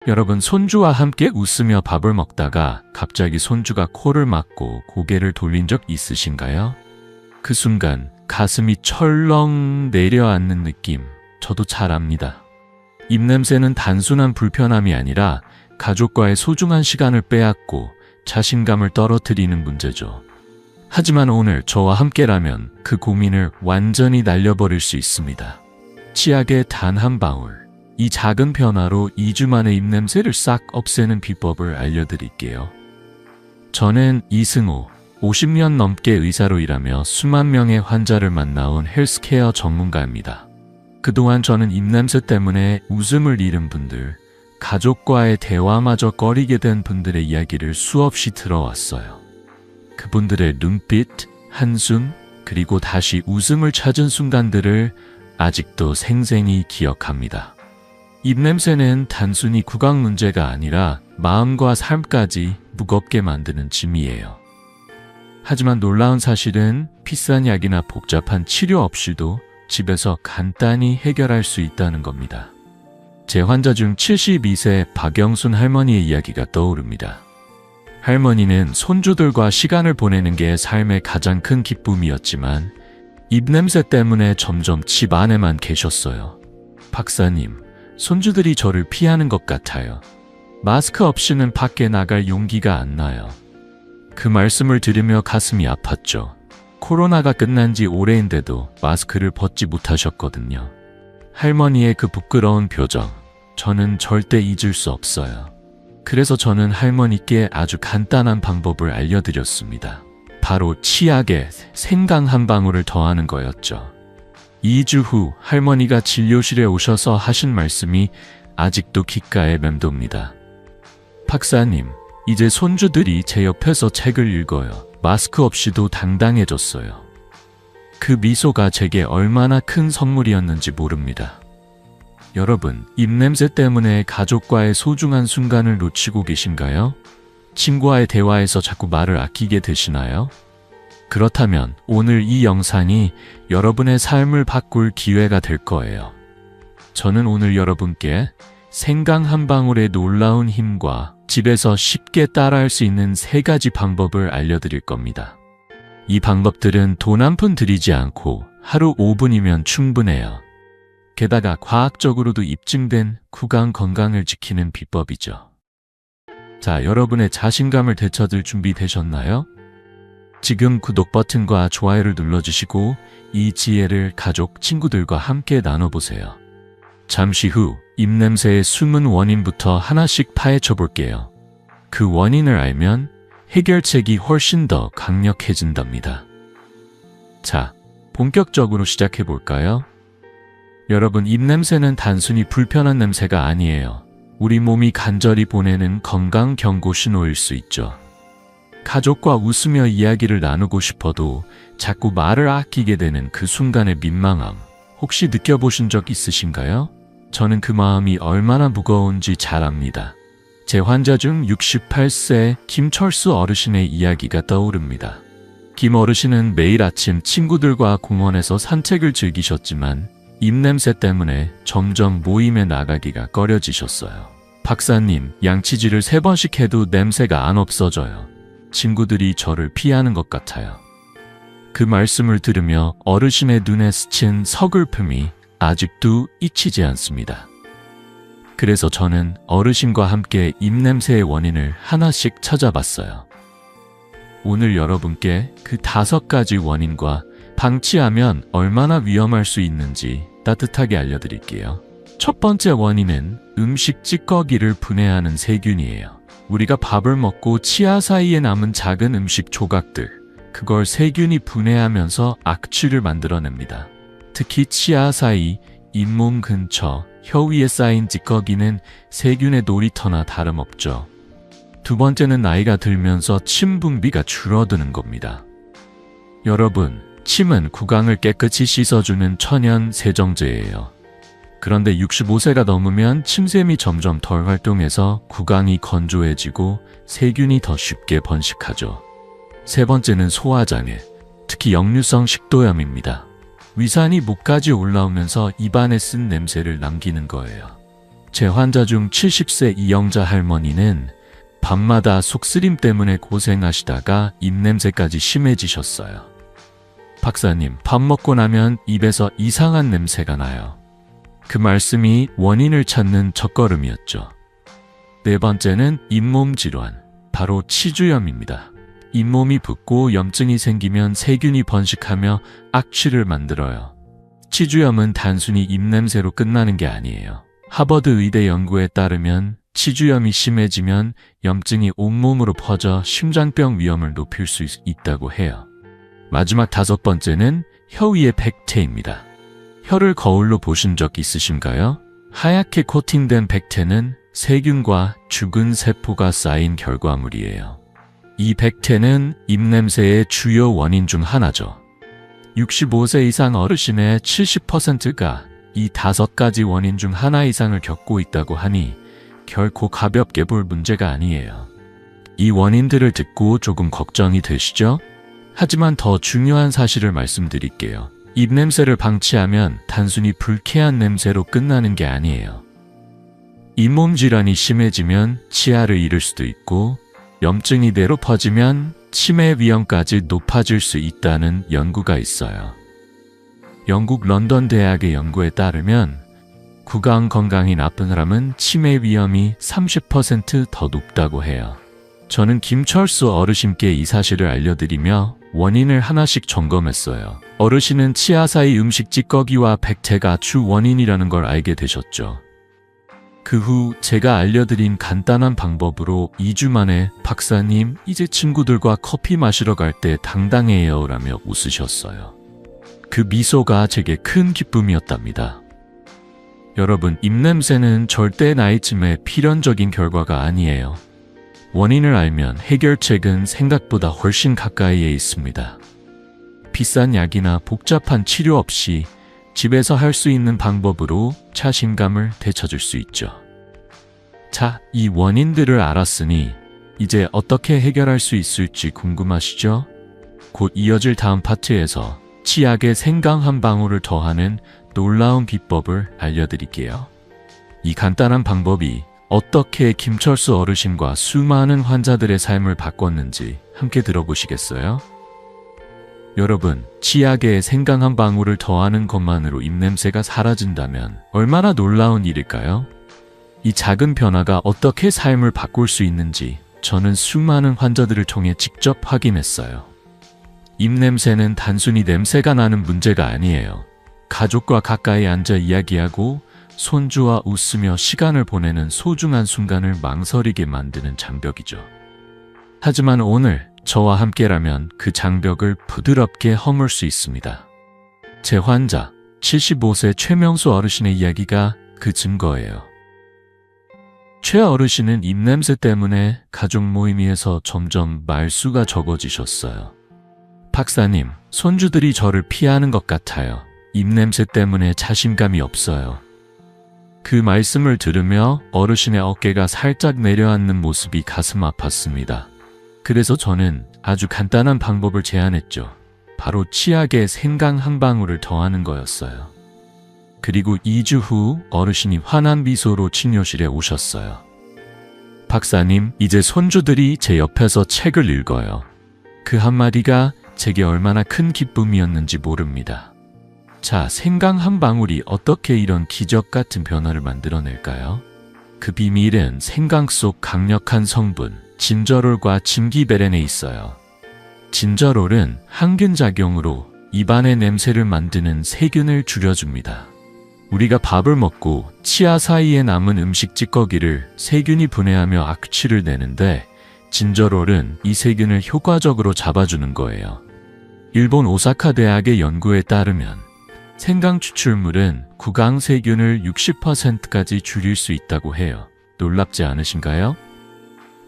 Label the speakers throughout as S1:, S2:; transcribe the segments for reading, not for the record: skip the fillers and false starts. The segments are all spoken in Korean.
S1: 여러분, 손주와 함께 웃으며 밥을 먹다가 갑자기 손주가 코를 막고 고개를 돌린 적 있으신가요? 그 순간 가슴이 철렁 내려앉는 느낌, 저도 잘 압니다. 입냄새는 단순한 불편함이 아니라 가족과의 소중한 시간을 빼앗고 자신감을 떨어뜨리는 문제죠. 하지만 오늘 저와 함께라면 그 고민을 완전히 날려버릴 수 있습니다. 치약의 단 한 방울, 이 작은 변화로 2주 만에 입냄새를 싹 없애는 비법을 알려드릴게요. 저는 이승호, 50년 넘게 의사로 일하며 수만 명의 환자를 만나온 헬스케어 전문가입니다. 그동안 저는 입냄새 때문에 웃음을 잃은 분들, 가족과의 대화마저 꺼리게 된 분들의 이야기를 수없이 들어왔어요. 그분들의 눈빛, 한숨, 그리고 다시 웃음을 찾은 순간들을 아직도 생생히 기억합니다. 입냄새는 단순히 구강 문제가 아니라 마음과 삶까지 무겁게 만드는 짐이에요. 하지만 놀라운 사실은 비싼 약이나 복잡한 치료 없이도 집에서 간단히 해결할 수 있다는 겁니다. 제 환자 중 72세 박영순 할머니의 이야기가 떠오릅니다. 할머니는 손주들과 시간을 보내는 게 삶의 가장 큰 기쁨이었지만 입냄새 때문에 점점 집 안에만 계셨어요. 박사님, 손주들이 저를 피하는 것 같아요. 마스크 없이는 밖에 나갈 용기가 안 나요. 그 말씀을 들으며 가슴이 아팠죠. 코로나가 끝난 지 오래인데도 마스크를 벗지 못하셨거든요. 할머니의 그 부끄러운 표정, 저는 절대 잊을 수 없어요. 그래서 저는 할머니께 아주 간단한 방법을 알려드렸습니다. 바로 치약에 생강 한 방울을 더하는 거였죠. 2주 후 할머니가 진료실에 오셔서 하신 말씀이 아직도 귓가에 맴돕니다. 박사님, 이제 손주들이 제 옆에서 책을 읽어요. 마스크 없이도 당당해졌어요. 그 미소가 제게 얼마나 큰 선물이었는지 모릅니다. 여러분, 입냄새 때문에 가족과의 소중한 순간을 놓치고 계신가요? 친구와의 대화에서 자꾸 말을 아끼게 되시나요? 그렇다면 오늘 이 영상이 여러분의 삶을 바꿀 기회가 될 거예요. 저는 오늘 여러분께 생강 한 방울의 놀라운 힘과 집에서 쉽게 따라할 수 있는 3가지 방법을 알려드릴 겁니다. 이 방법들은 돈 한 푼 들이지 않고 하루 5분이면 충분해요. 게다가 과학적으로도 입증된 구강 건강을 지키는 비법이죠. 자, 여러분의 자신감을 되찾을 준비 되셨나요? 지금 구독 버튼과 좋아요를 눌러주시고 이 지혜를 가족, 친구들과 함께 나눠보세요. 잠시 후 입냄새의 숨은 원인부터 하나씩 파헤쳐 볼게요. 그 원인을 알면 해결책이 훨씬 더 강력해진답니다. 자, 본격적으로 시작해 볼까요? 여러분, 입냄새는 단순히 불편한 냄새가 아니에요. 우리 몸이 간절히 보내는 건강 경고 신호일 수 있죠. 가족과 웃으며 이야기를 나누고 싶어도 자꾸 말을 아끼게 되는 그 순간의 민망함, 혹시 느껴보신 적 있으신가요? 저는 그 마음이 얼마나 무거운지 잘 압니다. 제 환자 중 68세 김철수 어르신의 이야기가 떠오릅니다. 김 어르신은 매일 아침 친구들과 공원에서 산책을 즐기셨지만 입냄새 때문에 점점 모임에 나가기가 꺼려지셨어요. 박사님, 양치질을 3번씩 해도 냄새가 안 없어져요. 친구들이 저를 피하는 것 같아요. 그 말씀을 들으며 어르신의 눈에 스친 서글픔이 아직도 잊히지 않습니다. 그래서 저는 어르신과 함께 입냄새의 원인을 하나씩 찾아봤어요. 오늘 여러분께 그 5가지 원인과 방치하면 얼마나 위험할 수 있는지 따뜻하게 알려드릴게요. 첫 번째 원인은 음식 찌꺼기를 분해하는 세균이에요. 우리가 밥을 먹고 치아 사이에 남은 작은 음식 조각들, 그걸 세균이 분해하면서 악취를 만들어냅니다. 특히 치아 사이, 잇몸 근처, 혀 위에 쌓인 찌꺼기는 세균의 놀이터나 다름없죠. 두 번째는 나이가 들면서 침 분비가 줄어드는 겁니다. 여러분, 침은 구강을 깨끗이 씻어주는 천연 세정제예요. 그런데 65세가 넘으면 침샘이 점점 덜 활동해서 구강이 건조해지고 세균이 더 쉽게 번식하죠. 세 번째는 소화장애, 특히 역류성 식도염입니다. 위산이 목까지 올라오면서 입안에 쓴 냄새를 남기는 거예요. 제 환자 중 70세 이영자 할머니는 밤마다 속쓰림 때문에 고생하시다가 입냄새까지 심해지셨어요. 박사님, 밥 먹고 나면 입에서 이상한 냄새가 나요. 그 말씀이 원인을 찾는 첫걸음이었죠. 네 번째는 잇몸 질환, 바로 치주염입니다. 잇몸이 붓고 염증이 생기면 세균이 번식하며 악취를 만들어요. 치주염은 단순히 입냄새로 끝나는 게 아니에요. 하버드 의대 연구에 따르면 치주염이 심해지면 염증이 온몸으로 퍼져 심장병 위험을 높일 수 있다고 해요. 마지막 다섯 번째는 혀 위의 백태입니다. 혀를 거울로 보신 적 있으신가요? 하얗게 코팅된 백태는 세균과 죽은 세포가 쌓인 결과물이에요. 이 백태는 입냄새의 주요 원인 중 하나죠. 65세 이상 어르신의 70%가 이 5가지 원인 중 하나 이상을 겪고 있다고 하니 결코 가볍게 볼 문제가 아니에요. 이 원인들을 듣고 조금 걱정이 되시죠? 하지만 더 중요한 사실을 말씀드릴게요. 입냄새를 방치하면 단순히 불쾌한 냄새로 끝나는 게 아니에요. 잇몸 질환이 심해지면 치아를 잃을 수도 있고 염증이 뇌로 퍼지면 치매 위험까지 높아질 수 있다는 연구가 있어요. 영국 런던 대학의 연구에 따르면 구강 건강이 나쁜 사람은 치매 위험이 30% 더 높다고 해요. 저는 김철수 어르신께 이 사실을 알려드리며 원인을 하나씩 점검했어요. 어르신은 치아 사이 음식 찌꺼기와 백태가 주 원인이라는 걸 알게 되셨죠. 그 후 제가 알려드린 간단한 방법으로 2주 만에 박사님, 이제 친구들과 커피 마시러 갈 때 당당해요 라며 웃으셨어요. 그 미소가 제게 큰 기쁨이었답니다. 여러분, 입냄새는 절대 나이쯤에 필연적인 결과가 아니에요. 원인을 알면 해결책은 생각보다 훨씬 가까이에 있습니다. 비싼 약이나 복잡한 치료 없이 집에서 할 수 있는 방법으로 자신감을 되찾을 수 있죠. 자, 이 원인들을 알았으니 이제 어떻게 해결할 수 있을지 궁금하시죠? 곧 이어질 다음 파트에서 치약에 생강 한 방울을 더하는 놀라운 비법을 알려드릴게요. 이 간단한 방법이 어떻게 김철수 어르신과 수많은 환자들의 삶을 바꿨는지 함께 들어보시겠어요? 여러분, 치약에 생강 한 방울을 더하는 것만으로 입냄새가 사라진다면 얼마나 놀라운 일일까요? 이 작은 변화가 어떻게 삶을 바꿀 수 있는지 저는 수많은 환자들을 통해 직접 확인했어요. 입냄새는 단순히 냄새가 나는 문제가 아니에요. 가족과 가까이 앉아 이야기하고 손주와 웃으며 시간을 보내는 소중한 순간을 망설이게 만드는 장벽이죠. 하지만 오늘 저와 함께라면 그 장벽을 부드럽게 허물 수 있습니다. 제 환자, 75세 최명수 어르신의 이야기가 그 증거예요. 최 어르신은 입냄새 때문에 가족 모임에서 점점 말수가 적어지셨어요. 박사님, 손주들이 저를 피하는 것 같아요. 입냄새 때문에 자신감이 없어요. 그 말씀을 들으며 어르신의 어깨가 살짝 내려앉는 모습이 가슴 아팠습니다. 그래서 저는 아주 간단한 방법을 제안했죠. 바로 치약에 생강 한 방울을 더하는 거였어요. 그리고 2주 후 어르신이 환한 미소로 치료실에 오셨어요. 박사님, 이제 손주들이 제 옆에서 책을 읽어요. 그 한마디가 제게 얼마나 큰 기쁨이었는지 모릅니다. 자, 생강 한 방울이 어떻게 이런 기적 같은 변화를 만들어낼까요? 그 비밀은 생강 속 강력한 성분, 진저롤과 짐기베렌에 있어요. 진저롤은 항균 작용으로 입안의 냄새를 만드는 세균을 줄여줍니다. 우리가 밥을 먹고 치아 사이에 남은 음식 찌꺼기를 세균이 분해하며 악취를 내는데 진저롤은 이 세균을 효과적으로 잡아주는 거예요. 일본 오사카 대학의 연구에 따르면 생강 추출물은 구강 세균을 60%까지 줄일 수 있다고 해요. 놀랍지 않으신가요?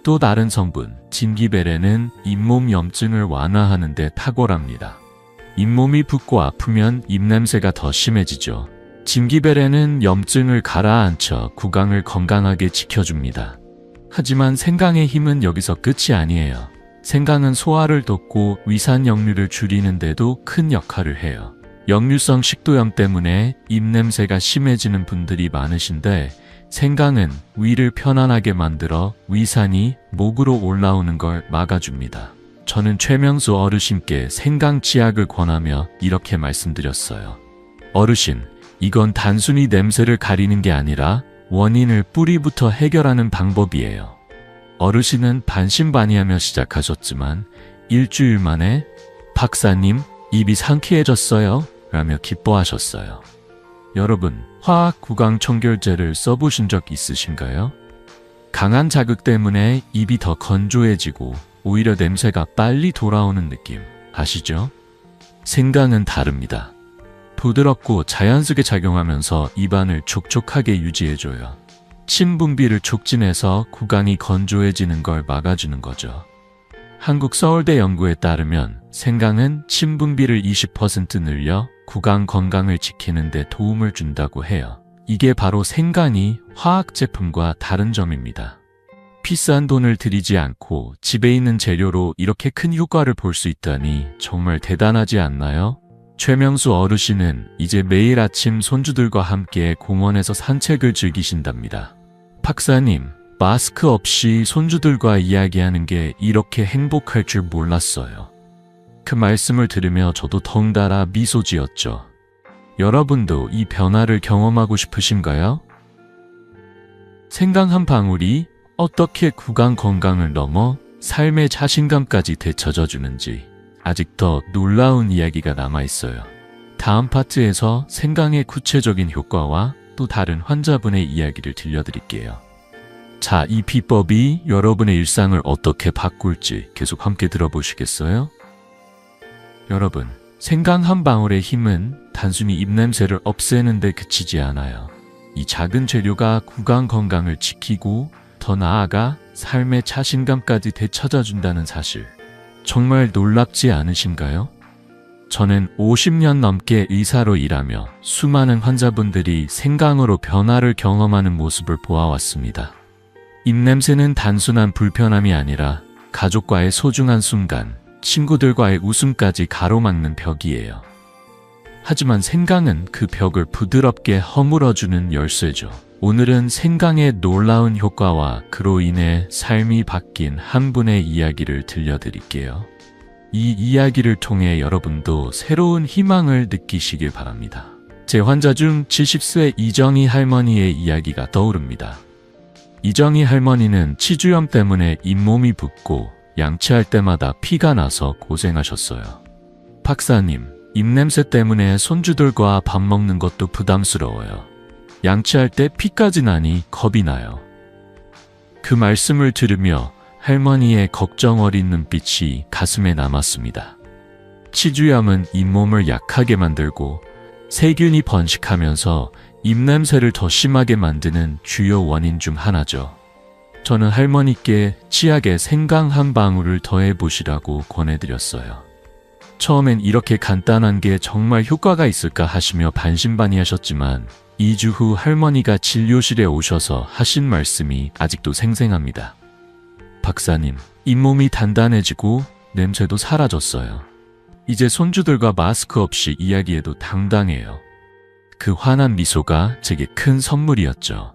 S1: 또 다른 성분, 짐기베렌은 잇몸 염증을 완화하는 데 탁월합니다. 잇몸이 붓고 아프면 입냄새가 더 심해지죠. 짐기베렌은 염증을 가라앉혀 구강을 건강하게 지켜줍니다. 하지만 생강의 힘은 여기서 끝이 아니에요. 생강은 소화를 돕고 위산 역류를 줄이는 데도 큰 역할을 해요. 역류성 식도염 때문에 입냄새가 심해지는 분들이 많으신데 생강은 위를 편안하게 만들어 위산이 목으로 올라오는 걸 막아줍니다. 저는 최명수 어르신께 생강 치약을 권하며 이렇게 말씀드렸어요. 어르신, 이건 단순히 냄새를 가리는 게 아니라 원인을 뿌리부터 해결하는 방법이에요. 어르신은 반신반의하며 시작하셨지만 일주일 만에 박사님, 입이 상쾌해졌어요 라며 기뻐하셨어요. 여러분, 화학 구강 청결제를 써보신 적 있으신가요? 강한 자극 때문에 입이 더 건조해지고 오히려 냄새가 빨리 돌아오는 느낌 아시죠? 생강은 다릅니다. 부드럽고 자연스럽게 작용하면서 입안을 촉촉하게 유지해줘요. 침 분비를 촉진해서 구강이 건조해지는 걸 막아주는 거죠. 한국 서울대 연구에 따르면 생강은 침 분비를 20% 늘려 구강 건강을 지키는 데 도움을 준다고 해요. 이게 바로 생강이 화학 제품과 다른 점입니다. 비싼 돈을 들이지 않고 집에 있는 재료로 이렇게 큰 효과를 볼 수 있다니 정말 대단하지 않나요? 최명수 어르신은 이제 매일 아침 손주들과 함께 공원에서 산책을 즐기신답니다. 박사님, 마스크 없이 손주들과 이야기하는 게 이렇게 행복할 줄 몰랐어요. 그 말씀을 들으며 저도 덩달아 미소 지었죠. 여러분도 이 변화를 경험하고 싶으신가요? 생강 한 방울이 어떻게 구강 건강을 넘어 삶의 자신감까지 되찾아 주는지 아직 더 놀라운 이야기가 남아있어요. 다음 파트에서 생강의 구체적인 효과와 또 다른 환자분의 이야기를 들려드릴게요. 자, 이 비법이 여러분의 일상을 어떻게 바꿀지 계속 함께 들어보시겠어요? 여러분, 생강 한 방울의 힘은 단순히 입냄새를 없애는 데 그치지 않아요. 이 작은 재료가 구강 건강을 지키고 더 나아가 삶의 자신감까지 되찾아준다는 사실. 정말 놀랍지 않으신가요? 저는 50년 넘게 의사로 일하며 수많은 환자분들이 생강으로 변화를 경험하는 모습을 보아왔습니다. 입냄새는 단순한 불편함이 아니라 가족과의 소중한 순간, 친구들과의 웃음까지 가로막는 벽이에요. 하지만 생강은 그 벽을 부드럽게 허물어주는 열쇠죠. 오늘은 생강의 놀라운 효과와 그로 인해 삶이 바뀐 한 분의 이야기를 들려드릴게요. 이 이야기를 통해 여러분도 새로운 희망을 느끼시길 바랍니다. 제 환자 중 70세 이정희 할머니의 이야기가 떠오릅니다. 이정희 할머니는 치주염 때문에 잇몸이 붓고 양치할 때마다 피가 나서 고생하셨어요. 박사님, 입냄새 때문에 손주들과 밥 먹는 것도 부담스러워요. 양치할 때 피까지 나니 겁이 나요. 그 말씀을 들으며 할머니의 걱정 어린 눈빛이 가슴에 남았습니다. 치주염은 잇몸을 약하게 만들고 세균이 번식하면서 입냄새를 더 심하게 만드는 주요 원인 중 하나죠. 저는 할머니께 치약에 생강 한 방울을 더해보시라고 권해드렸어요. 처음엔 이렇게 간단한 게 정말 효과가 있을까 하시며 반신반의하셨지만 2주 후 할머니가 진료실에 오셔서 하신 말씀이 아직도 생생합니다. 박사님, 잇몸이 단단해지고 냄새도 사라졌어요. 이제 손주들과 마스크 없이 이야기해도 당당해요. 그 환한 미소가 제게 큰 선물이었죠.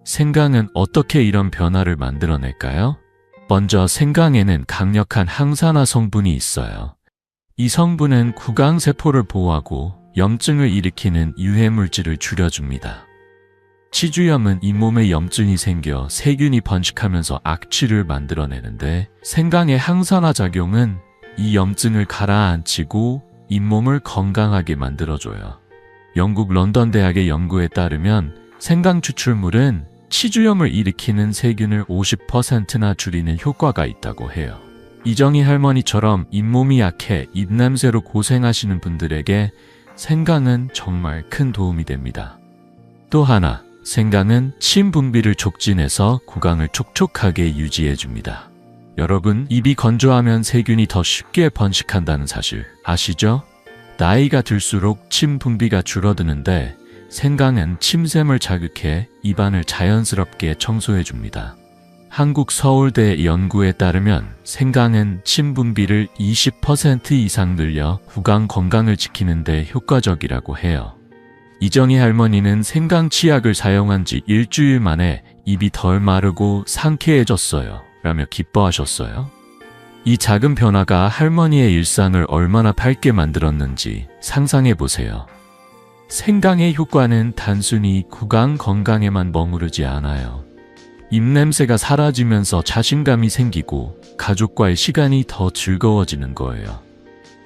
S1: 생강은 어떻게 이런 변화를 만들어낼까요? 먼저 생강에는 강력한 항산화 성분이 있어요. 이 성분은 구강세포를 보호하고 염증을 일으키는 유해물질을 줄여줍니다. 치주염은 잇몸에 염증이 생겨 세균이 번식하면서 악취를 만들어내는데 생강의 항산화 작용은 이 염증을 가라앉히고 잇몸을 건강하게 만들어줘요. 영국 런던 대학의 연구에 따르면 생강 추출물은 치주염을 일으키는 세균을 50%나 줄이는 효과가 있다고 해요. 이정희 할머니처럼 잇몸이 약해 입냄새로 고생하시는 분들에게 생강은 정말 큰 도움이 됩니다. 또 하나, 생강은 침 분비를 촉진해서 구강을 촉촉하게 유지해줍니다. 여러분, 입이 건조하면 세균이 더 쉽게 번식한다는 사실 아시죠? 나이가 들수록 침 분비가 줄어드는데 생강은 침샘을 자극해 입안을 자연스럽게 청소해줍니다. 한국 서울대 연구에 따르면 생강은 침 분비를 20% 이상 늘려 구강 건강을 지키는 데 효과적이라고 해요. 이정희 할머니는 생강 치약을 사용한 지 일주일 만에 입이 덜 마르고 상쾌해졌어요. 라며 기뻐하셨어요. 이 작은 변화가 할머니의 일상을 얼마나 밝게 만들었는지 상상해 보세요. 생강의 효과는 단순히 구강 건강에만 머무르지 않아요. 입냄새가 사라지면서 자신감이 생기고 가족과의 시간이 더 즐거워지는 거예요.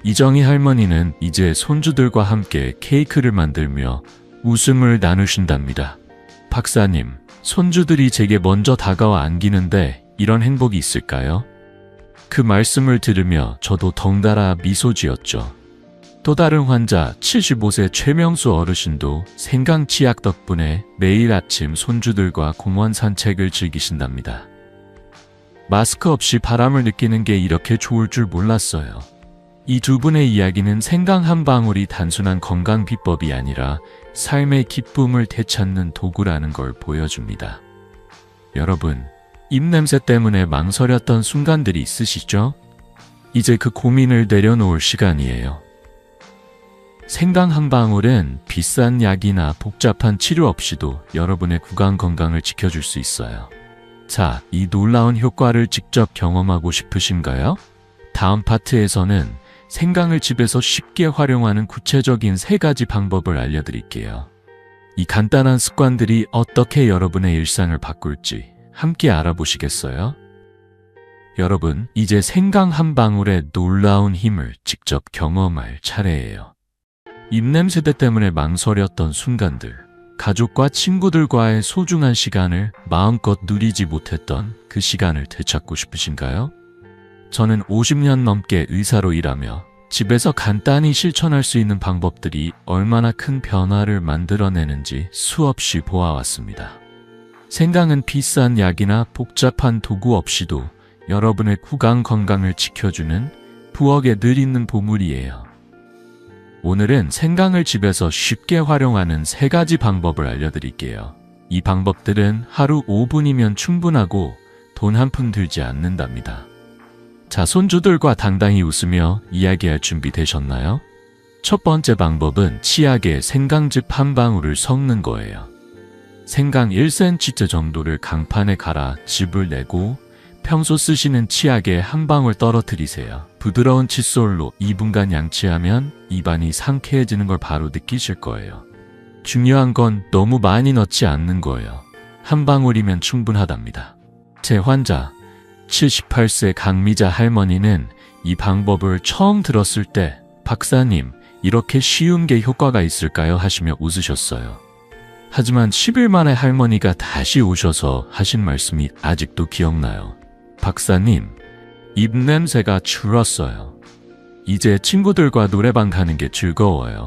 S1: 이정희 할머니는 이제 손주들과 함께 케이크를 만들며 웃음을 나누신답니다. 박사님, 손주들이 제게 먼저 다가와 안기는데 이런 행복이 있을까요? 그 말씀을 들으며 저도 덩달아 미소 지었죠. 또 다른 환자 75세 최명수 어르신도 생강치약 덕분에 매일 아침 손주들과 공원 산책을 즐기신답니다. 마스크 없이 바람을 느끼는 게 이렇게 좋을 줄 몰랐어요. 이 두 분의 이야기는 생강 한 방울이 단순한 건강 비법이 아니라 삶의 기쁨을 되찾는 도구라는 걸 보여줍니다. 여러분, 입냄새 때문에 망설였던 순간들이 있으시죠? 이제 그 고민을 내려놓을 시간이에요. 생강 한 방울은 비싼 약이나 복잡한 치료 없이도 여러분의 구강 건강을 지켜줄 수 있어요. 자, 이 놀라운 효과를 직접 경험하고 싶으신가요? 다음 파트에서는 생강을 집에서 쉽게 활용하는 구체적인 3가지 방법을 알려드릴게요. 이 간단한 습관들이 어떻게 여러분의 일상을 바꿀지 함께 알아보시겠어요? 여러분, 이제 생강 한 방울의 놀라운 힘을 직접 경험할 차례예요. 입냄새 때문에 망설였던 순간들, 가족과 친구들과의 소중한 시간을 마음껏 누리지 못했던 그 시간을 되찾고 싶으신가요? 저는 50년 넘게 의사로 일하며 집에서 간단히 실천할 수 있는 방법들이 얼마나 큰 변화를 만들어내는지 수없이 보아왔습니다. 생강은 비싼 약이나 복잡한 도구 없이도 여러분의 구강 건강을 지켜주는 부엌에 늘 있는 보물이에요. 오늘은 생강을 집에서 쉽게 활용하는 3가지 방법을 알려드릴게요. 이 방법들은 하루 5분이면 충분하고 돈 한 푼 들지 않는답니다. 자, 손주들과 당당히 웃으며 이야기할 준비 되셨나요? 첫 번째 방법은 치약에 생강즙 한 방울을 섞는 거예요. 생강 1cm 정도를 강판에 갈아 즙을 내고 평소 쓰시는 치약에 한 방울 떨어뜨리세요. 부드러운 칫솔로 2분간 양치하면 입안이 상쾌해지는 걸 바로 느끼실 거예요. 중요한 건 너무 많이 넣지 않는 거예요. 한 방울이면 충분하답니다. 제 환자 78세 강미자 할머니는 이 방법을 처음 들었을 때 박사님, 이렇게 쉬운 게 효과가 있을까요? 하시며 웃으셨어요. 하지만 10일 만에 할머니가 다시 오셔서 하신 말씀이 아직도 기억나요. 박사님, 입냄새가 줄었어요. 이제 친구들과 노래방 가는 게 즐거워요.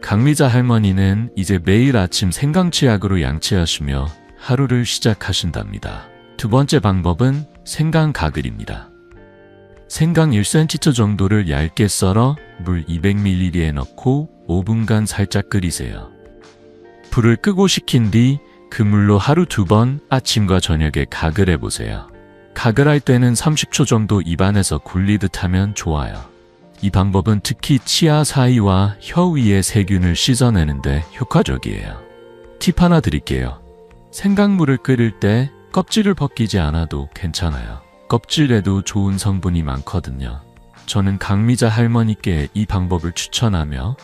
S1: 강미자 할머니는 이제 매일 아침 생강치약으로 양치하시며 하루를 시작하신답니다. 두 번째 방법은 생강 가글입니다. 생강 1cm 정도를 얇게 썰어 물 200ml에 넣고 5분간 살짝 끓이세요. 불을 끄고 식힌 뒤 그 물로 하루 2번 아침과 저녁에 가글해 보세요. 가글할 때는 30초 정도 입안에서 굴리듯 하면 좋아요. 이 방법은 특히 치아 사이와 혀 위의 세균을 씻어내는데 효과적이에요. 팁 하나 드릴게요. 생강물을 끓일 때 껍질을 벗기지 않아도 괜찮아요. 껍질에도 좋은 성분이 많거든요. 저는 강미자 할머니께 이 방법을 추천하며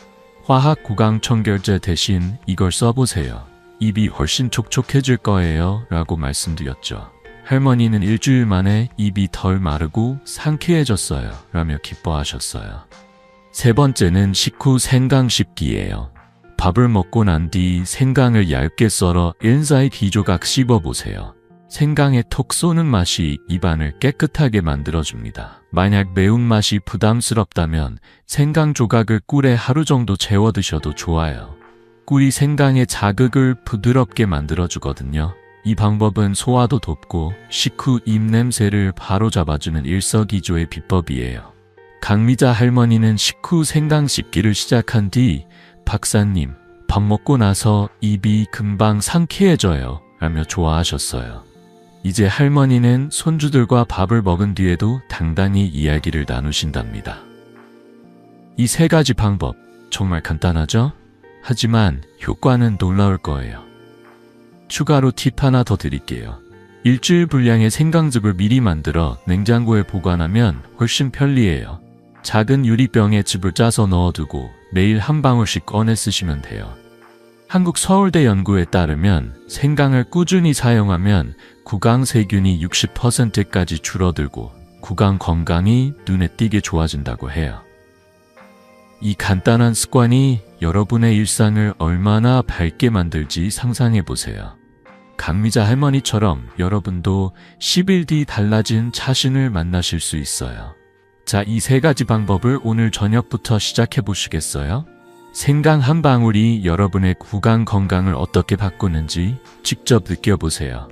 S1: 화학 구강 청결제 대신 이걸 써보세요. 입이 훨씬 촉촉해질 거예요 라고 말씀드렸죠. 할머니는 일주일 만에 입이 덜 마르고 상쾌해졌어요 라며 기뻐하셨어요. 세 번째는 식후 생강 씹기예요. 밥을 먹고 난 뒤 생강을 얇게 썰어 1-2조각 씹어보세요. 생강의 톡 쏘는 맛이 입안을 깨끗하게 만들어줍니다. 만약 매운맛이 부담스럽다면 생강 조각을 꿀에 하루 정도 재워 드셔도 좋아요. 꿀이 생강의 자극을 부드럽게 만들어주거든요. 이 방법은 소화도 돕고 식후 입냄새를 바로 잡아주는 일석이조의 비법이에요. 강미자 할머니는 식후 생강 씹기를 시작한 뒤 박사님, 밥 먹고 나서 입이 금방 상쾌해져요 라며 좋아하셨어요. 이제 할머니는 손주들과 밥을 먹은 뒤에도 당당히 이야기를 나누신답니다. 이 3가지 방법 정말 간단하죠? 하지만 효과는 놀라울 거예요. 추가로 팁 하나 더 드릴게요. 일주일 분량의 생강즙을 미리 만들어 냉장고에 보관하면 훨씬 편리해요. 작은 유리병에 즙을 짜서 넣어두고 매일 한 방울씩 꺼내 쓰시면 돼요. 한국 서울대 연구에 따르면 생강을 꾸준히 사용하면 구강 세균이 60%까지 줄어들고 구강 건강이 눈에 띄게 좋아진다고 해요. 이 간단한 습관이 여러분의 일상을 얼마나 밝게 만들지 상상해 보세요. 강미자 할머니처럼 여러분도 10일 뒤 달라진 자신을 만나실 수 있어요. 자, 이 3가지 방법을 오늘 저녁부터 시작해 보시겠어요? 생강 한 방울이 여러분의 구강 건강을 어떻게 바꾸는지 직접 느껴보세요.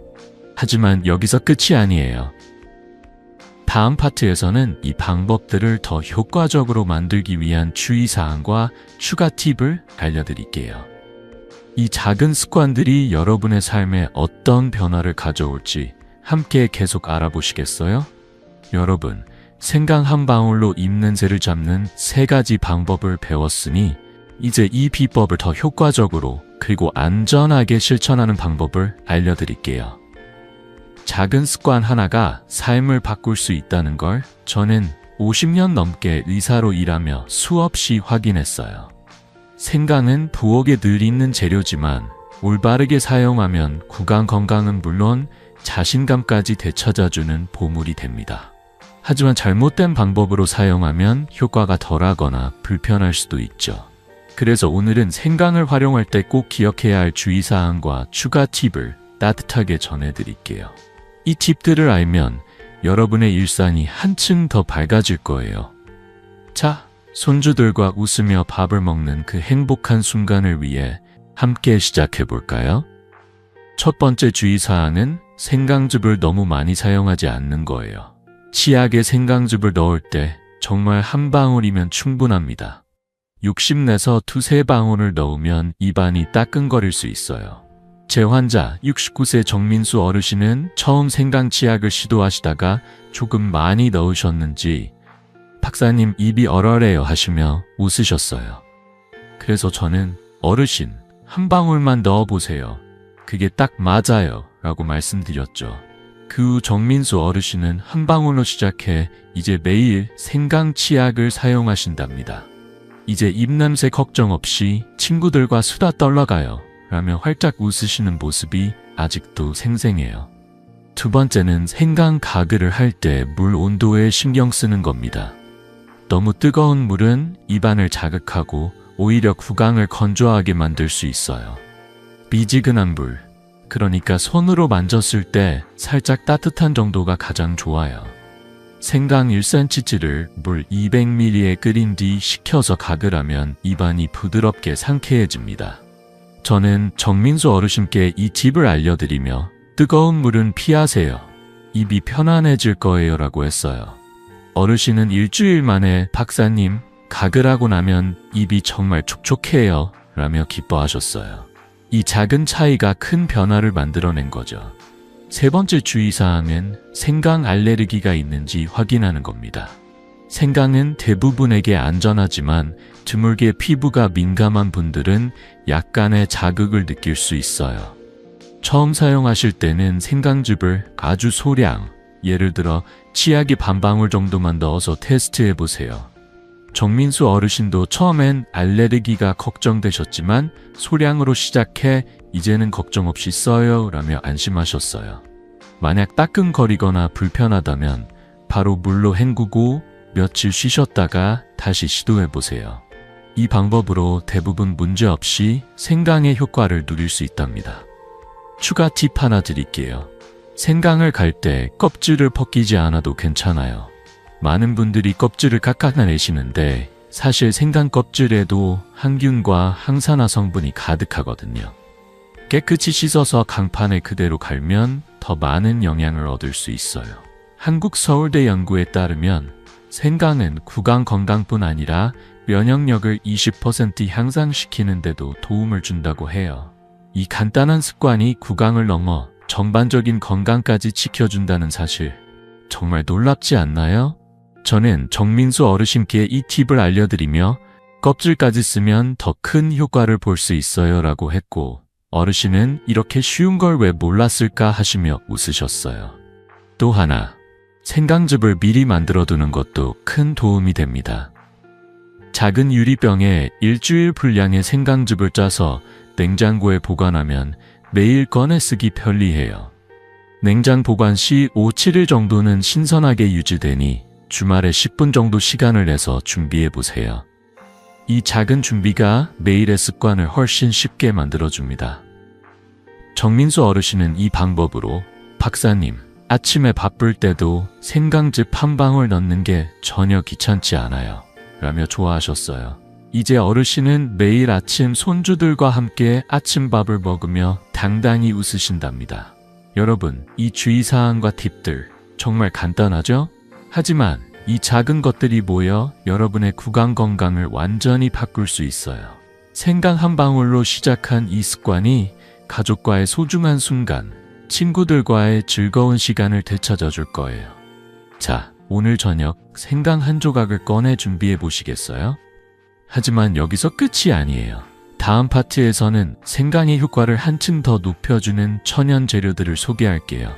S1: 하지만 여기서 끝이 아니에요. 다음 파트에서는 이 방법들을 더 효과적으로 만들기 위한 주의사항과 추가 팁을 알려드릴게요. 이 작은 습관들이 여러분의 삶에 어떤 변화를 가져올지 함께 계속 알아보시겠어요? 여러분, 생강 한 방울로 입냄새를 잡는 3가지 방법을 배웠으니 이제 이 비법을 더 효과적으로 그리고 안전하게 실천하는 방법을 알려드릴게요. 작은 습관 하나가 삶을 바꿀 수 있다는 걸 저는 50년 넘게 의사로 일하며 수없이 확인했어요. 생강은 부엌에 늘 있는 재료지만 올바르게 사용하면 구강 건강은 물론 자신감까지 되찾아주는 보물이 됩니다. 하지만 잘못된 방법으로 사용하면 효과가 덜하거나 불편할 수도 있죠. 그래서 오늘은 생강을 활용할 때 꼭 기억해야 할 주의사항과 추가 팁을 따뜻하게 전해드릴게요. 이 팁들을 알면 여러분의 일상이 한층 더 밝아질 거예요. 자, 손주들과 웃으며 밥을 먹는 그 행복한 순간을 위해 함께 시작해 볼까요? 첫 번째 주의사항은 생강즙을 너무 많이 사용하지 않는 거예요. 치약에 생강즙을 넣을 때 정말 한 방울이면 충분합니다. 욕심내서 2-3방울을 넣으면 입안이 따끔거릴 수 있어요. 제 환자 69세 정민수 어르신은 처음 생강 치약을 시도하시다가 조금 많이 넣으셨는지 박사님 입이 얼얼해요 하시며 웃으셨어요. 그래서 저는 어르신 한 방울만 넣어보세요. 그게 딱 맞아요 라고 말씀드렸죠. 그 후 정민수 어르신은 한 방울로 시작해 이제 매일 생강 치약을 사용하신답니다. 이제 입냄새 걱정 없이 친구들과 수다 떨러가요 라며 활짝 웃으시는 모습이 아직도 생생해요. 두 번째는 생강 가글을 할 때 물 온도에 신경 쓰는 겁니다. 너무 뜨거운 물은 입안을 자극하고 오히려 구강을 건조하게 만들 수 있어요. 미지근한 물, 그러니까 손으로 만졌을 때 살짝 따뜻한 정도가 가장 좋아요. 생강 1cm를 물 200ml에 끓인 뒤 식혀서 가글하면 입안이 부드럽게 상쾌해집니다. 저는 정민수 어르신께 이 팁을 알려드리며 뜨거운 물은 피하세요. 입이 편안해질 거예요 라고 했어요. 어르신은 일주일 만에 박사님, 가글하고 나면 입이 정말 촉촉해요 라며 기뻐하셨어요. 이 작은 차이가 큰 변화를 만들어낸 거죠. 세 번째 주의사항은 생강 알레르기가 있는지 확인하는 겁니다. 생강은 대부분에게 안전하지만 드물게 피부가 민감한 분들은 약간의 자극을 느낄 수 있어요. 처음 사용하실 때는 생강즙을 아주 소량, 예를 들어 치약이 반 방울 정도만 넣어서 테스트해 보세요. 정민수 어르신도 처음엔 알레르기가 걱정되셨지만 소량으로 시작해 이제는 걱정 없이 써요 라며 안심하셨어요. 만약 따끔거리거나 불편하다면 바로 물로 헹구고 며칠 쉬셨다가 다시 시도해 보세요. 이 방법으로 대부분 문제없이 생강의 효과를 누릴 수 있답니다. 추가 팁 하나 드릴게요. 생강을 갈 때 껍질을 벗기지 않아도 괜찮아요. 많은 분들이 껍질을 깎아내시는데 사실 생강 껍질에도 항균과 항산화 성분이 가득하거든요. 깨끗이 씻어서 강판에 그대로 갈면 더 많은 영양을 얻을 수 있어요. 한국 서울대 연구에 따르면 생강은 구강 건강뿐 아니라 면역력을 20% 향상시키는 데도 도움을 준다고 해요. 이 간단한 습관이 구강을 넘어 전반적인 건강까지 지켜준다는 사실, 정말 놀랍지 않나요? 저는 정민수 어르신께 이 팁을 알려드리며 껍질까지 쓰면 더 큰 효과를 볼 수 있어요 라고 했고, 어르신은 이렇게 쉬운 걸 왜 몰랐을까 하시며 웃으셨어요. 또 하나, 생강즙을 미리 만들어 두는 것도 큰 도움이 됩니다. 작은 유리병에 일주일 분량의 생강즙을 짜서 냉장고에 보관하면 매일 꺼내 쓰기 편리해요. 냉장 보관 시 5, 7일 정도는 신선하게 유지되니 주말에 10분 정도 시간을 내서 준비해 보세요. 이 작은 준비가 매일의 습관을 훨씬 쉽게 만들어줍니다. 정민수 어르신은 이 방법으로 박사님, 아침에 바쁠 때도 생강즙 한 방울 넣는 게 전혀 귀찮지 않아요 라며 좋아하셨어요. 이제 어르신은 매일 아침 손주들과 함께 아침밥을 먹으며 당당히 웃으신답니다. 여러분, 이 주의사항과 팁들 정말 간단하죠? 하지만 이 작은 것들이 모여 여러분의 구강 건강을 완전히 바꿀 수 있어요. 생강 한 방울로 시작한 이 습관이 가족과의 소중한 순간, 친구들과의 즐거운 시간을 되찾아 줄 거예요. 자, 오늘 저녁 생강 한 조각을 꺼내 준비해 보시겠어요? 하지만 여기서 끝이 아니에요. 다음 파트에서는 생강의 효과를 한층 더 높여주는 천연 재료들을 소개할게요.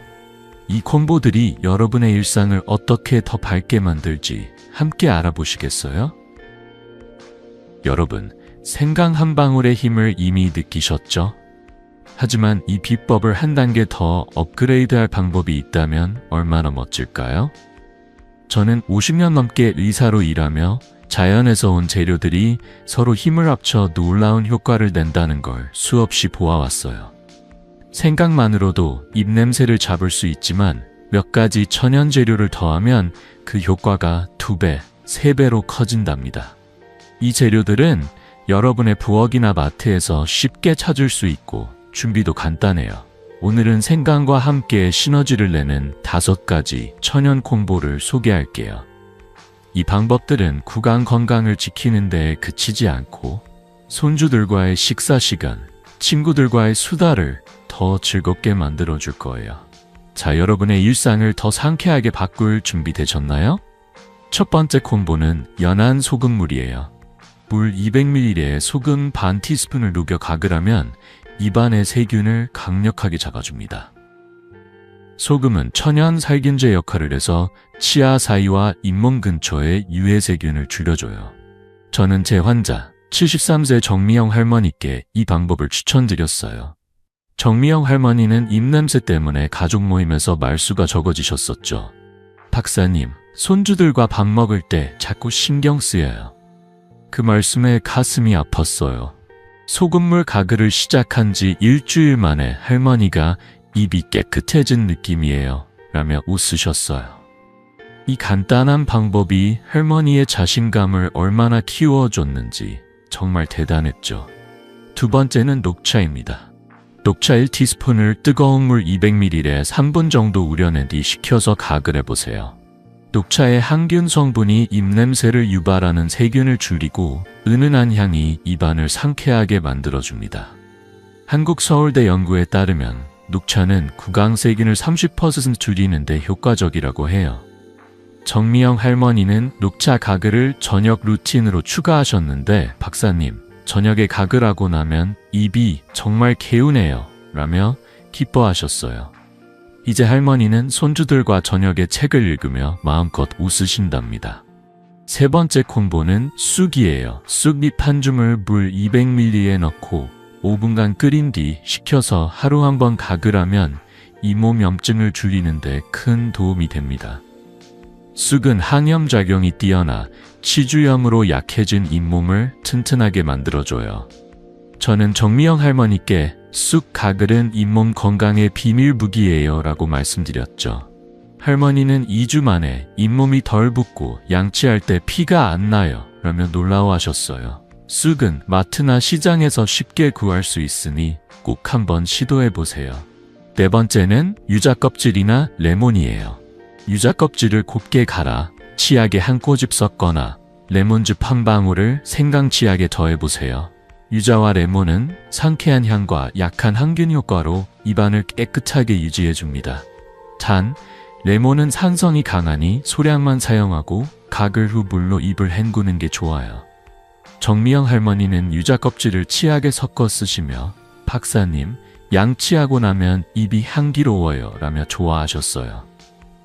S1: 이 콤보들이 여러분의 일상을 어떻게 더 밝게 만들지 함께 알아보시겠어요? 여러분, 생강 한 방울의 힘을 이미 느끼셨죠? 하지만 이 비법을 한 단계 더 업그레이드할 방법이 있다면 얼마나 멋질까요? 저는 50년 넘게 의사로 일하며 자연에서 온 재료들이 서로 힘을 합쳐 놀라운 효과를 낸다는 걸 수없이 보아왔어요. 생강만으로도 입냄새를 잡을 수 있지만 몇 가지 천연 재료를 더하면 그 효과가 2배, 3배로 커진답니다. 이 재료들은 여러분의 부엌이나 마트에서 쉽게 찾을 수 있고 준비도 간단해요. 오늘은 생강과 함께 시너지를 내는 5가지 천연 콤보를 소개할게요. 이 방법들은 구강 건강을 지키는 데 그치지 않고 손주들과의 식사 시간, 친구들과의 수다를 더 즐겁게 만들어 줄 거예요. 자, 여러분의 일상을 더 상쾌하게 바꿀 준비 되셨나요? 첫 번째 콤보는 연한 소금물이에요. 물 200ml에 소금 반 티스푼을 녹여 가글 하면 입안의 세균을 강력하게 잡아줍니다. 소금은 천연 살균제 역할을 해서 치아 사이와 잇몸 근처의 유해세균을 줄여줘요. 저는 제 환자 73세 정미영 할머니께 이 방법을 추천드렸어요. 정미영 할머니는 입냄새 때문에 가족 모임에서 말수가 적어지셨었죠. 박사님, 손주들과 밥 먹을 때 자꾸 신경 쓰여요. 그 말씀에 가슴이 아팠어요. 소금물 가글을 시작한 지 일주일 만에 할머니가 입이 깨끗해진 느낌이에요 라며 웃으셨어요. 이 간단한 방법이 할머니의 자신감을 얼마나 키워줬는지 정말 대단했죠. 두 번째는 녹차입니다. 녹차 1티스푼을 뜨거운 물 200ml에 3분 정도 우려낸 뒤 식혀서 가글해보세요. 녹차의 항균 성분이 입냄새를 유발하는 세균을 줄이고 은은한 향이 입안을 상쾌하게 만들어줍니다. 한국 서울대 연구에 따르면 녹차는 구강세균을 30% 줄이는 데 효과적이라고 해요. 정미영 할머니는 녹차 가글을 저녁 루틴으로 추가하셨는데 박사님, 저녁에 가글하고 나면 입이 정말 개운해요 라며 기뻐하셨어요. 이제 할머니는 손주들과 저녁에 책을 읽으며 마음껏 웃으신답니다. 세 번째 콤보는 쑥이에요. 쑥잎 한 줌을 물 200ml에 넣고 5분간 끓인 뒤 식혀서 하루 한 번 가글하면 잇몸 염증을 줄이는 데 큰 도움이 됩니다. 쑥은 항염작용이 뛰어나 치주염으로 약해진 잇몸을 튼튼하게 만들어줘요. 저는 정미영 할머니께 쑥 가글은 잇몸 건강의 비밀 무기예요 라고 말씀드렸죠. 할머니는 2주 만에 잇몸이 덜 붓고 양치할 때 피가 안 나요 라며 놀라워하셨어요. 쑥은 마트나 시장에서 쉽게 구할 수 있으니 꼭 한번 시도해보세요. 네 번째는 유자 껍질이나 레몬이에요. 유자 껍질을 곱게 갈아 치약에 한 꼬집 섞거나 레몬즙 한 방울을 생강 치약에 더해보세요. 유자와 레몬은 상쾌한 향과 약한 항균 효과로 입안을 깨끗하게 유지해줍니다. 단, 레몬은 산성이 강하니 소량만 사용하고 가글 후 물로 입을 헹구는 게 좋아요. 정미영 할머니는 유자 껍질을 치약에 섞어 쓰시며 박사님, 양치하고 나면 입이 향기로워요 라며 좋아하셨어요.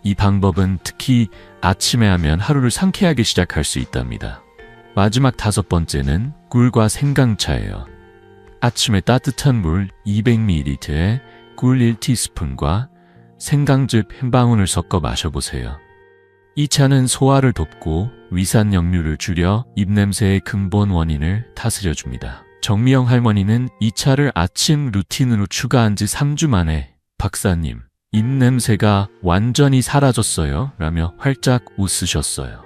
S1: 이 방법은 특히 아침에 하면 하루를 상쾌하게 시작할 수 있답니다. 마지막 5번째는 꿀과 생강차예요. 아침에 따뜻한 물 200ml에 꿀 1티스푼과 생강즙 한 방울을 섞어 마셔보세요. 이 차는 소화를 돕고 위산 역류를 줄여 입냄새의 근본 원인을 다스려줍니다. 정미영 할머니는 이 차를 아침 루틴으로 추가한 지 3주 만에 박사님, 입냄새가 완전히 사라졌어요 라며 활짝 웃으셨어요.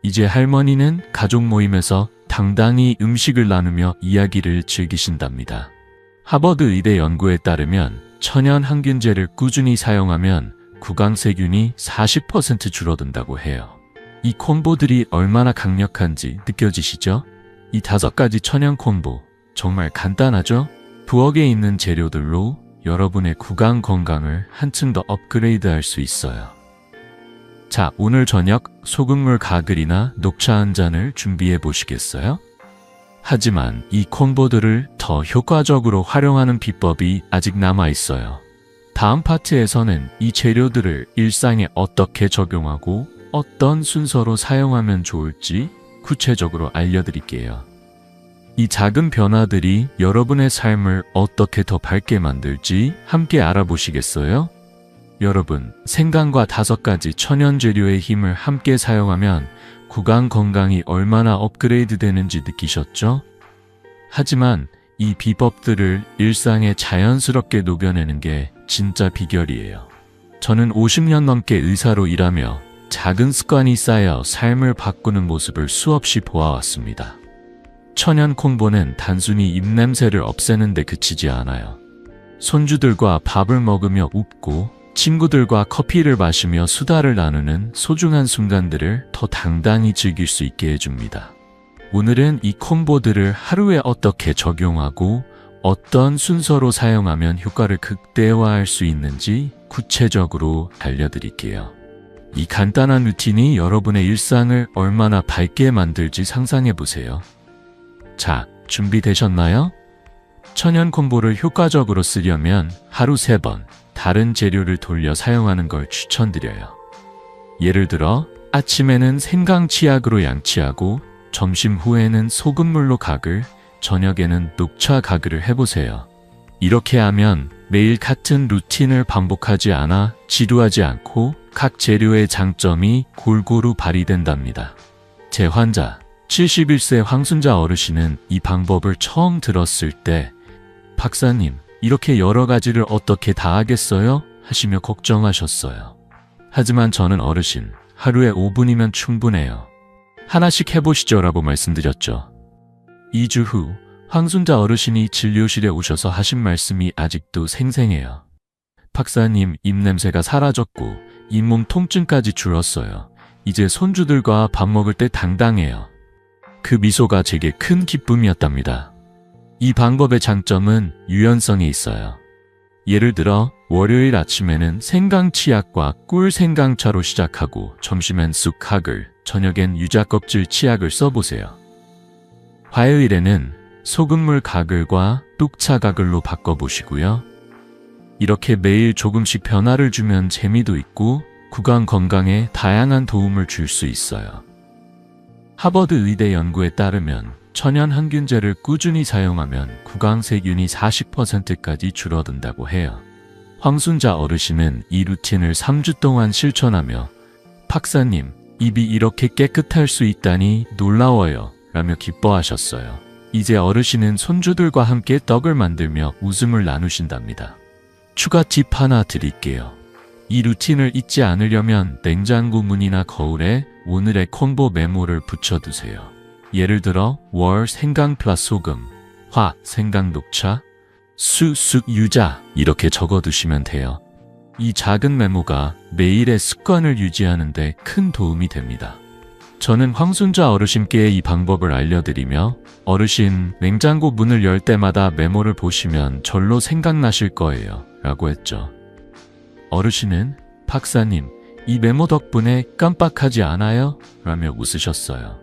S1: 이제 할머니는 가족 모임에서 당당히 음식을 나누며 이야기를 즐기신답니다. 하버드 의대 연구에 따르면 천연 항균제를 꾸준히 사용하면 구강세균이 40% 줄어든다고 해요. 이 콤보들이 얼마나 강력한지 느껴지시죠? 이 5가지 천연 콤보 정말 간단하죠? 부엌에 있는 재료들로 여러분의 구강 건강을 한층 더 업그레이드할 수 있어요. 자, 오늘 저녁 소금물 가글이나 녹차 한 잔을 준비해 보시겠어요? 하지만 이 콤보들을 더 효과적으로 활용하는 비법이 아직 남아 있어요. 다음 파트에서는 이 재료들을 일상에 어떻게 적용하고 어떤 순서로 사용하면 좋을지 구체적으로 알려드릴게요. 이 작은 변화들이 여러분의 삶을 어떻게 더 밝게 만들지 함께 알아보시겠어요? 여러분, 생강과 5가지 천연 재료의 힘을 함께 사용하면 구강 건강이 얼마나 업그레이드 되는지 느끼셨죠? 하지만 이 비법들을 일상에 자연스럽게 녹여내는 게 진짜 비결이에요. 저는 50년 넘게 의사로 일하며 작은 습관이 쌓여 삶을 바꾸는 모습을 수없이 보아왔습니다. 천연 콤보는 단순히 입냄새를 없애는 데 그치지 않아요. 손주들과 밥을 먹으며 웃고 친구들과 커피를 마시며 수다를 나누는 소중한 순간들을 더 당당히 즐길 수 있게 해줍니다. 오늘은 이 콤보들을 하루에 어떻게 적용하고 어떤 순서로 사용하면 효과를 극대화할 수 있는지 구체적으로 알려드릴게요. 이 간단한 루틴이 여러분의 일상을 얼마나 밝게 만들지 상상해보세요. 자, 준비되셨나요? 천연 콤보를 효과적으로 쓰려면 하루 3번 다른 재료를 돌려 사용하는 걸 추천드려요. 예를 들어 아침에는 생강 치약으로 양치하고 점심 후에는 소금물로 가글, 저녁에는 녹차 가글을 해보세요. 이렇게 하면 매일 같은 루틴을 반복하지 않아 지루하지 않고 각 재료의 장점이 골고루 발휘된답니다. 제 환자 71세 황순자 어르신은 이 방법을 처음 들었을 때 박사님, 이렇게 여러 가지를 어떻게 다 하겠어요? 하시며 걱정하셨어요. 하지만 저는 어르신, 하루에 5분이면 충분해요. 하나씩 해보시죠 라고 말씀드렸죠. 2주 후 황순자 어르신이 진료실에 오셔서 하신 말씀이 아직도 생생해요. 박사님, 입냄새가 사라졌고 잇몸 통증까지 줄었어요. 이제 손주들과 밥 먹을 때 당당해요. 그 미소가 제게 큰 기쁨이었답니다. 이 방법의 장점은 유연성에 있어요. 예를 들어 월요일 아침에는 생강 치약과 꿀 생강차로 시작하고 점심엔 쑥 가글, 저녁엔 유자 껍질 치약을 써보세요. 화요일에는 소금물 가글과 녹차 가글로 바꿔보시고요. 이렇게 매일 조금씩 변화를 주면 재미도 있고 구강 건강에 다양한 도움을 줄 수 있어요. 하버드 의대 연구에 따르면 천연 항균제를 꾸준히 사용하면 구강세균이 40%까지 줄어든다고 해요. 황순자 어르신은 이 루틴을 3주 동안 실천하며 박사님, 입이 이렇게 깨끗할 수 있다니 놀라워요 라며 기뻐하셨어요. 이제 어르신은 손주들과 함께 떡을 만들며 웃음을 나누신답니다. 추가 팁 하나 드릴게요. 이 루틴을 잊지 않으려면 냉장고 문이나 거울에 오늘의 콤보 메모를 붙여두세요. 예를 들어 월 생강 플러스 소금, 화 생강 녹차, 수 쑥 유자 이렇게 적어두시면 돼요. 이 작은 메모가 매일의 습관을 유지하는 데 큰 도움이 됩니다. 저는 황순자 어르신께 이 방법을 알려드리며 어르신, 냉장고 문을 열 때마다 메모를 보시면 절로 생각나실 거예요 라고 했죠. 어르신은 박사님, 이 메모 덕분에 깜빡하지 않아요? 라며 웃으셨어요.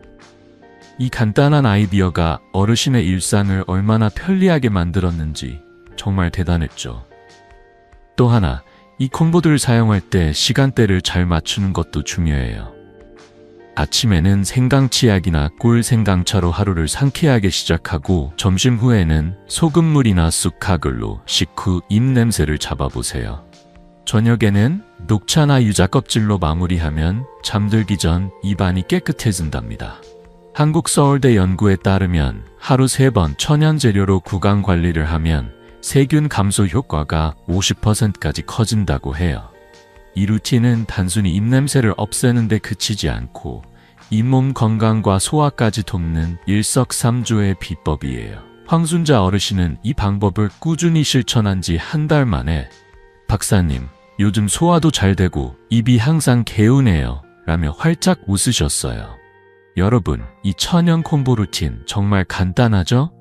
S1: 이 간단한 아이디어가 어르신의 일상을 얼마나 편리하게 만들었는지 정말 대단했죠. 또 하나, 이 콤보들을 사용할 때 시간대를 잘 맞추는 것도 중요해요. 아침에는 생강치약이나 꿀 생강차로 하루를 상쾌하게 시작하고 점심 후에는 소금물이나 쑥가글로 식후 입냄새를 잡아보세요. 저녁에는 녹차나 유자 껍질로 마무리하면 잠들기 전 입안이 깨끗해진답니다. 한국서울대 연구에 따르면 하루 3번 천연 재료로 구강 관리를 하면 세균 감소 효과가 50%까지 커진다고 해요. 이 루틴은 단순히 입냄새를 없애는 데 그치지 않고 잇몸 건강과 소화까지 돕는 일석삼조의 비법이에요. 황순자 어르신은 이 방법을 꾸준히 실천한 지 한 달 만에 박사님, 요즘 소화도 잘 되고 입이 항상 개운해요 라며 활짝 웃으셨어요. 여러분, 이 천연 콤보 루틴 정말 간단하죠?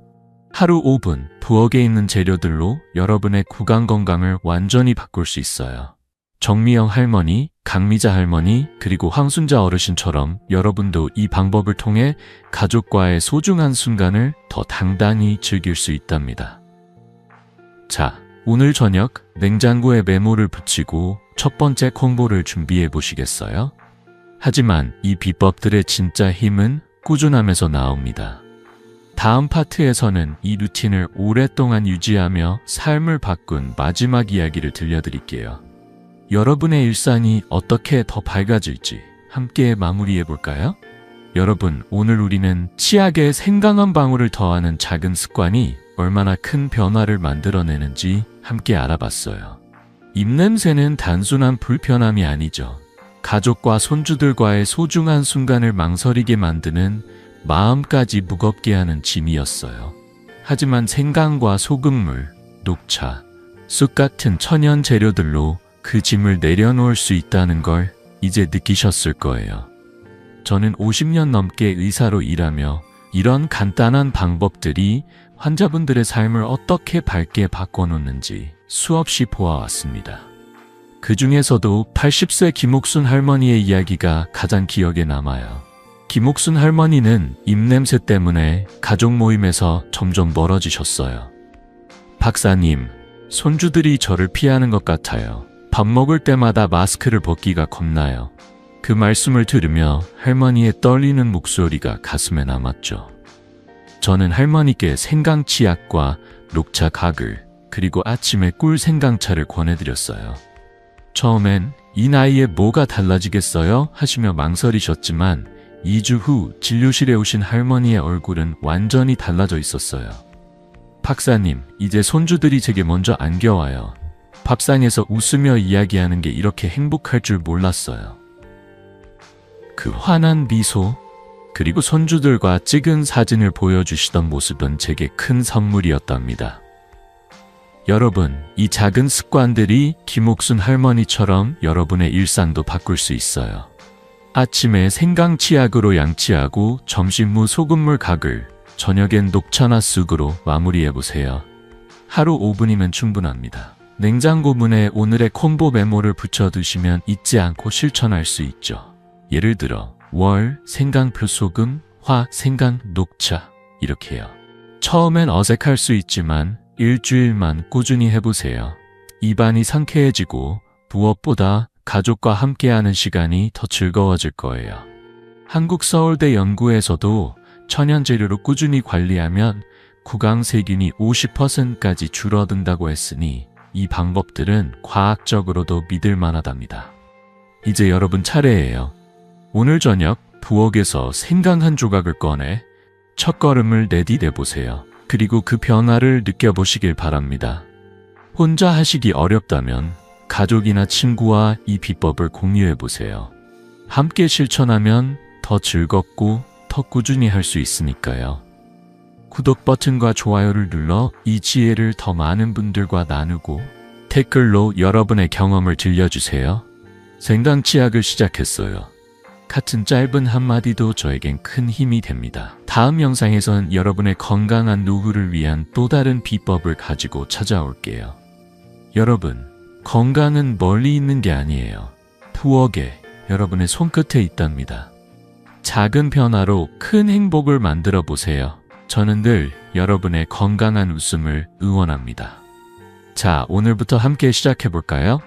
S1: 하루 5분 부엌에 있는 재료들로 여러분의 구강 건강을 완전히 바꿀 수 있어요. 정미영 할머니, 강미자 할머니, 그리고 황순자 어르신처럼 여러분도 이 방법을 통해 가족과의 소중한 순간을 더 당당히 즐길 수 있답니다. 자, 오늘 저녁 냉장고에 메모를 붙이고 첫 번째 콤보를 준비해 보시겠어요? 하지만 이 비법들의 진짜 힘은 꾸준함에서 나옵니다. 다음 파트에서는 이 루틴을 오랫동안 유지하며 삶을 바꾼 마지막 이야기를 들려드릴게요. 여러분의 일상이 어떻게 더 밝아질지 함께 마무리해 볼까요? 여러분, 오늘 우리는 치약에 생강 한 방울을 더하는 작은 습관이 얼마나 큰 변화를 만들어내는지 함께 알아봤어요. 입냄새는 단순한 불편함이 아니죠. 가족과 손주들과의 소중한 순간을 망설이게 만드는 마음까지 무겁게 하는 짐이었어요. 하지만 생강과 소금물, 녹차, 쑥 같은 천연 재료들로 그 짐을 내려놓을 수 있다는 걸 이제 느끼셨을 거예요. 저는 50년 넘게 의사로 일하며 이런 간단한 방법들이 환자분들의 삶을 어떻게 밝게 바꿔놓는지 수없이 보아왔습니다. 그 중에서도 80세 김옥순 할머니의 이야기가 가장 기억에 남아요. 김옥순 할머니는 입냄새 때문에 가족 모임에서 점점 멀어지셨어요. 박사님, 손주들이 저를 피하는 것 같아요. 밥 먹을 때마다 마스크를 벗기가 겁나요. 그 말씀을 들으며 할머니의 떨리는 목소리가 가슴에 남았죠. 저는 할머니께 생강치약과 녹차 가글, 그리고 아침에 꿀 생강차를 권해드렸어요. 처음엔 이 나이에 뭐가 달라지겠어요? 하시며 망설이셨지만 2주 후 진료실에 오신 할머니의 얼굴은 완전히 달라져 있었어요. 박사님, 이제 손주들이 제게 먼저 안겨와요. 밥상에서 웃으며 이야기하는 게 이렇게 행복할 줄 몰랐어요. 그 환한 미소, 그리고 손주들과 찍은 사진을 보여주시던 모습은 제게 큰 선물이었답니다. 여러분, 이 작은 습관들이 김옥순 할머니처럼 여러분의 일상도 바꿀 수 있어요. 아침에 생강치약으로 양치하고 점심 후 소금물 가글, 저녁엔 녹차나 쑥으로 마무리해보세요. 하루 5분이면 충분합니다. 냉장고 문에 오늘의 콤보 메모를 붙여두시면 잊지 않고 실천할 수 있죠. 예를 들어 월, 생강표 소금, 화, 생강, 녹차 이렇게요. 처음엔 어색할 수 있지만 일주일만 꾸준히 해보세요. 입안이 상쾌해지고 무엇보다 가족과 함께하는 시간이 더 즐거워질 거예요. 한국서울대 연구에서도 천연 재료로 꾸준히 관리하면 구강 세균이 50%까지 줄어든다고 했으니 이 방법들은 과학적으로도 믿을 만하답니다. 이제 여러분 차례예요. 오늘 저녁 부엌에서 생강 한 조각을 꺼내 첫걸음을 내디뎌보세요. 그리고 그 변화를 느껴보시길 바랍니다. 혼자 하시기 어렵다면 가족이나 친구와 이 비법을 공유해보세요. 함께 실천하면 더 즐겁고 더 꾸준히 할 수 있으니까요. 구독 버튼과 좋아요를 눌러 이 지혜를 더 많은 분들과 나누고 댓글로 여러분의 경험을 들려주세요. 생강치약을 시작했어요. 같은 짧은 한마디도 저에겐 큰 힘이 됩니다. 다음 영상에선 여러분의 건강한 노후를 위한 또 다른 비법을 가지고 찾아올게요. 여러분, 건강은 멀리 있는 게 아니에요. 부엌에 여러분의 손끝에 있답니다. 작은 변화로 큰 행복을 만들어 보세요. 저는 늘 여러분의 건강한 웃음을 응원합니다. 자, 오늘부터 함께 시작해 볼까요?